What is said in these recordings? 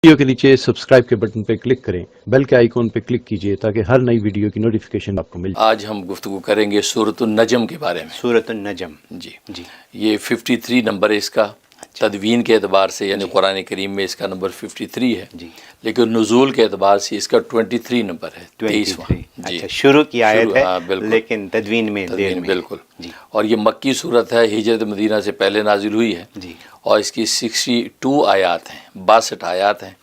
Video के नीचे subscribe के बटन पर क्लिक करें, बेल के आइकॉन पर क्लिक कीजिए ताकि हर नई वीडियो की नोटिफिकेशन आपको मिल जाए। आज हम गुफ्तगू करेंगे सूरतुन नजम के बारे में। सूरतुन नजम जी ये 53 नंबर है इसका। तदवीन के एतबार से यानी कुरान करीम में इसका नंबर 53 है जी, लेकिन नुज़ूल के एतबार से इसका 23 नंबर है, 23वां। अच्छा, शुरू की आयत है। हाँ, लेकिन तदवीन में देर में बिल्कुल जी। और ये मक्की सूरत है, हिजरत मदीना से पहले नाजिल हुई है जी। और इसकी 62 आयात हैं, 62 आयात हैं।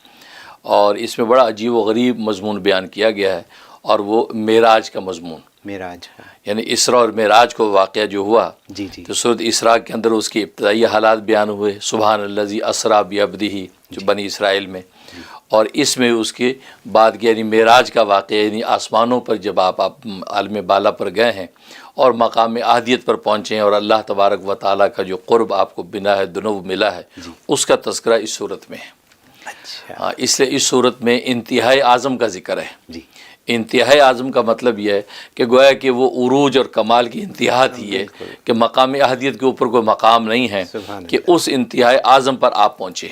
और इसमें बड़ा अजीब व गरीब मजमून बयान किया गया है, और वो मेराज का मजमून, मेराज यानी इसरा और मेराज को वाक़या जो हुआ जी जी। तो सूरत इसरा के अंदर उसके इब्तदाई हालात बयान हुए, सुबहान अल्लज़ी असरा बिअब्दिही, जो बनी इसराइल में। और इसमें उसके बाद यानी मेराज का वाक़या, यानी आसमानों पर जब आप आलम बाला पर गए हैं और मकाम आहदियत पर पहुँचे हैं और अल्लाह तबारक व तआला का जो क़ुर्ब आपको बिना है दुनू मिला है, उसका तज़किरा इस सूरत में है। अच्छा, इसलिए इस सूरत में इंतहाई आज़म का ज़िक्र है जी। इंतहाई आज़म का मतलब यह है कि गोया कि वो उरूज और कमाल की इंतहा थी है कि मकाम अहदियत के ऊपर कोई मकाम नहीं है कि उस इंतहाई आज़म पर आप पहुँचे।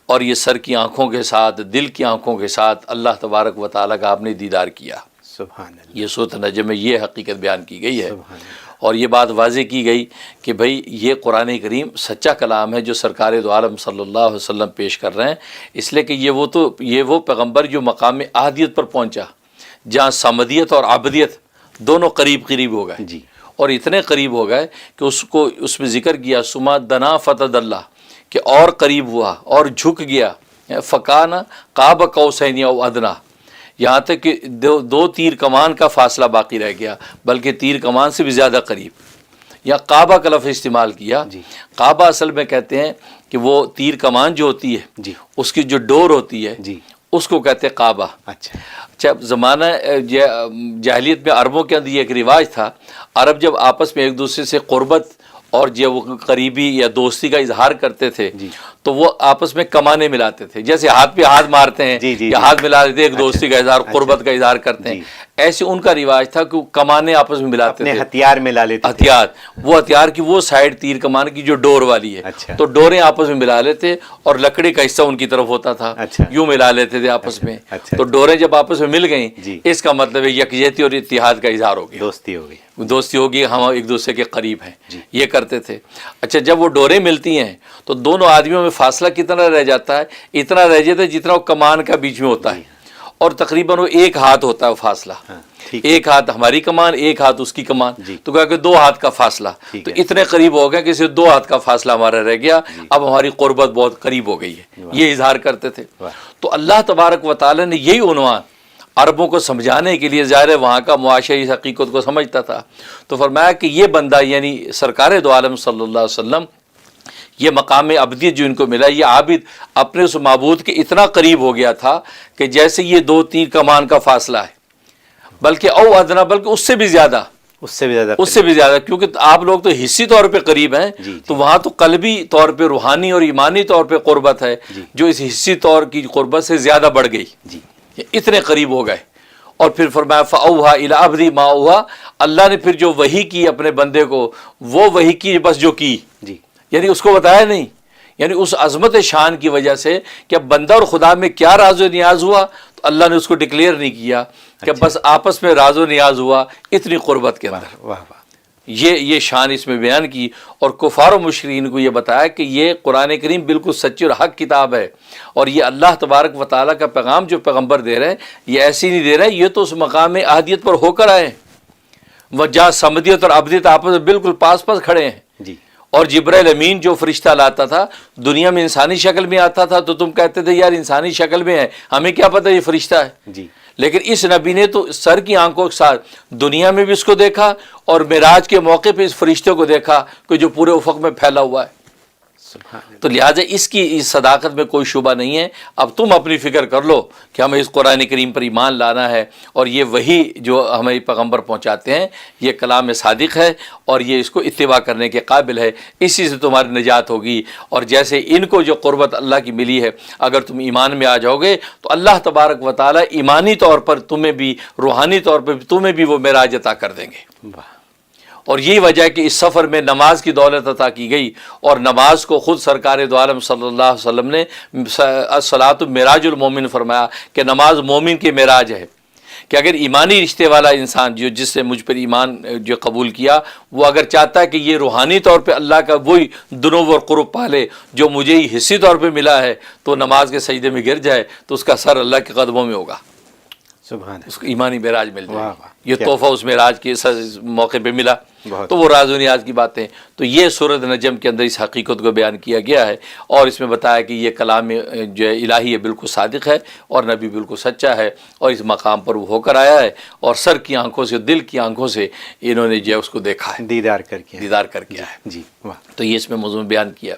और ये सर की आँखों के साथ, दिल की आँखों के साथ अल्लाह तबारक व तआला का आपने दीदार किया। ये सूरत नजम में ये हकीकत बयान की गई है। और ये बात वाज़े की गई कि भाई ये कुरान करीम सच्चा कलाम है जो सरकार दो आलम सल्लल्लाहु अलैहि वसल्लम पेश कर रहे हैं, इसलिए कि ये वो पैगंबर जो मकाम आहदियत पर पहुंचा, जहाँ समदियत और आबदियत दोनों करीब करीब हो गए जी। और इतने करीब हो गए कि उसको उसमें ज़िक्र किया सुमा दना फ़तदल्ला, कि और करीब हुआ और झुक गया, फ़काना काब कौसैन औ अदना, यहाँ तक कि दो तीर कमान का फासला बाकी रह गया, बल्कि तीर कमान से भी ज़्यादा करीब। या काबा का लफ्ज़ इस्तेमाल किया। काबा असल में कहते हैं कि वो तीर कमान जो होती है जी, उसकी जो डोर होती है जी, उसको कहते हैं काबा। अच्छा, ज़माना जाहिलियत में अरबों के अंदर ये एक रिवाज था, अरब जब आपस में एक दूसरे से क़ुर्बत और जब वो करीबी या दोस्ती का इजहार करते थे तो वो आपस में कमाने मिलाते थे, जैसे हाथ पे हाथ मारते हैं या हाथ मिला देते हैं, एक दोस्ती का इजहार, कुर्बत का इजहार करते हैं। ऐसे उनका रिवाज था कि कमाने आपस में मिलाते थे, हथियार मिला लेते, हथियार, वो हथियार की वो साइड तीर कमान की जो डोर वाली है, तो डोरें आपस में मिला लेते और लकड़ी का हिस्सा उनकी तरफ होता था, यूं मिला लेते थे आपस में। तो डोरें जब आपस में मिल गई, इसका मतलब है यकजहती और इत्तिहाद का इजहार हो गया, दोस्ती होगी, हम एक दूसरे के करीब हैं, ये करते थे। अच्छा, जब वो डोरें मिलती हैं तो दोनों आदमियों में फासला कितना रह जाता है? इतना रह जाता है जितना वो कमान का बीच में होता है, और तकरीबन वो एक हाथ होता है वो फासला। एक हाथ हमारी कमान, एक हाथ उसकी कमान, तो कहा कि 2 हाथ का फासला। तो इतने करीब हो गया कि सिर्फ 2 हाथ का फासला हमारा रह गया, अब हमारी कुर्बत बहुत करीब हो गई है, ये इजहार करते थे। तो अल्लाह तबारक व तआला ने यही उन्वान अरबों को समझाने के लिए, ज़ाहिर है वहाँ का मुआशरा इस हकीकत को समझता था, तो फरमाया कि ये बंदा यानी सरकार दो आलम सल्लल्लाहु अलैहि वसल्लम, ये मकाम अबदियत जो इनको मिला, ये आबिद अपने उस माबूद के इतना करीब हो गया था कि जैसे ये 2 तीर कमान का फासला है, बल्कि औ अदना, बल्कि उससे भी ज़्यादा, उससे भी ज़्यादा, क्योंकि आप लोग तो हिस्सी तौर पे करीब हैं, तो वहाँ तो कल्बी तौर पे, रूहानी और ईमानी तौर पे क़ुर्बत है जो इस हिस्सी तौर की क़ुर्बत से ज़्यादा बढ़ गई, इतने करीब हो गए। और फिर फरमाया फ़अौहा इला अब्दी मा औहा, अल्लाह ने फिर जो वही की अपने बंदे को, वो वही की बस जो की, यानी उसको बताया नहीं, यानी उस अज़मत शान की वजह से कि अब बंदा और खुदा में क्या राज़ो नियाज हुआ, तो अल्लाह ने उसको डिक्लेयर नहीं किया कि बस आपस में राज़ो नियाज हुआ इतनी क़ुर्बत के अंदर। ये शान इसमें बयान की, और कुफार और मुशरिकीन को ये बताया कि ये कुरान करीम बिल्कुल सच्ची और हक किताब है, और ये अल्लाह तबारक व तआला का पैगाम जो पैगम्बर दे रहे हैं, ये ऐसी नहीं दे रहे, ये तो उस मकाम आहदियत पर होकर आए, वह जहाँ समदियत और अबदियत आपस में बिल्कुल पास पास खड़े हैं जी। और जिब्राइल अमीन जो फरिश्ता लाता था, दुनिया में इंसानी शक्ल में आता था, तो तुम कहते थे यार इंसानी शक्ल में है, हमें क्या पता ये फरिश्ता है जी। लेकिन इस नबी ने तो सर की आंखों के साथ दुनिया में भी इसको देखा, और मेराज के मौके पे इस फरिश्ते को देखा कि जो पूरे उफ़क़ में फैला हुआ है। तो लिहाजा इसकी इस सदाकत में कोई शुबा नहीं है। अब तुम अपनी फ़िक्र कर लो कि हमें इस कुरान करीम पर ईमान लाना है, और ये वही जो हमें पैगम्बर पहुँचाते हैं, ये कलाम सादिक है, और ये इसको इत्तिबा करने के काबिल है, इसी से तुम्हारी निजात होगी। और जैसे इनको जो क़ुर्बत अल्लाह की मिली है, अगर तुम ईमान में आ जाओगे तो अल्लाह तबारक व तआला ईमानी तौर पर तुम्हें भी, रूहानी तौर पर तुम्हें भी वो मेराज अता कर देंगे। اور یہی وجہ ہے کہ اس سفر میں نماز کی دولت عطا کی گئی، اور نماز کو خود سرکار دو عالم صلی اللہ علیہ وسلم نے الصلاۃ معراج المومن فرمایا کہ نماز مومن کے معراج ہے، کہ اگر ایمانی رشتے والا انسان جس سے مجھ پر ایمان جو قبول کیا، وہ اگر چاہتا ہے کہ یہ روحانی طور پہ اللہ کا وہی دنو اور قرب پالے جو مجھے ہی حصی طور پہ ملا ہے، تو نماز کے سجدے میں گر جائے تو اس کا سر اللہ کے قدموں میں ہوگا، سبحان اس کو ایمانی معراج مل جائے واہ گی۔ واہ، یہ کیا تحفہ اس معراج کے موقع پہ ملا، بہت تو وہ راز و نیاز کی باتیں۔ تو یہ سورۃ نجم کے اندر اس حقیقت کو بیان کیا گیا ہے، اور اس میں بتایا کہ یہ کلام جو ہے الہی ہے، بالکل صادق ہے، اور نبی بالکل سچا ہے، اور اس مقام پر وہ ہو کر آیا ہے، اور سر کی آنکھوں سے، دل کی آنکھوں سے انہوں نے جو ہے اس کو دیکھا ہے، دیدار کر کے دیدار کر کے آیا ہے۔ جی واہ، تو یہ اس میں موضوع بیان کیا۔